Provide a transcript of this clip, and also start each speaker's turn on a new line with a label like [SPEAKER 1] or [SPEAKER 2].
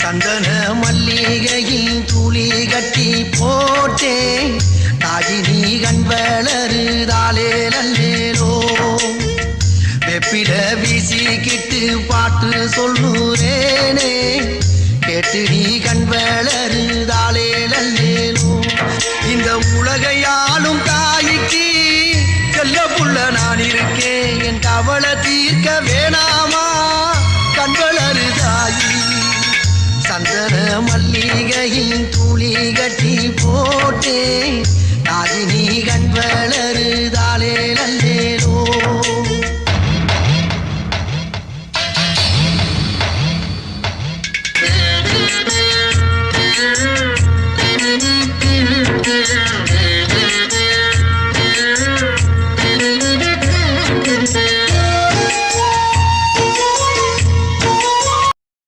[SPEAKER 1] சந்தன மல்லிகையில் துளி கட்டி போட்டே தாயினி கண் வளருதாலே நல்லேலோ வெப்பில வீசிக்கிட்டு பாட்டு சொல்லுறேனே கேட்டு நீ கண் வளருதாலே நல்லேலோ இந்த உலகையாலும் தாய்க்கு செல்ல புள்ள நான் இருக்கேன் என் கவலை தீர்க்க வேணாமா கண் வளருதாயி சந்தன மல்லிகையின் துளி கட்டி போட்டே தாயினி கண் வளருதாலே நல்லேலோ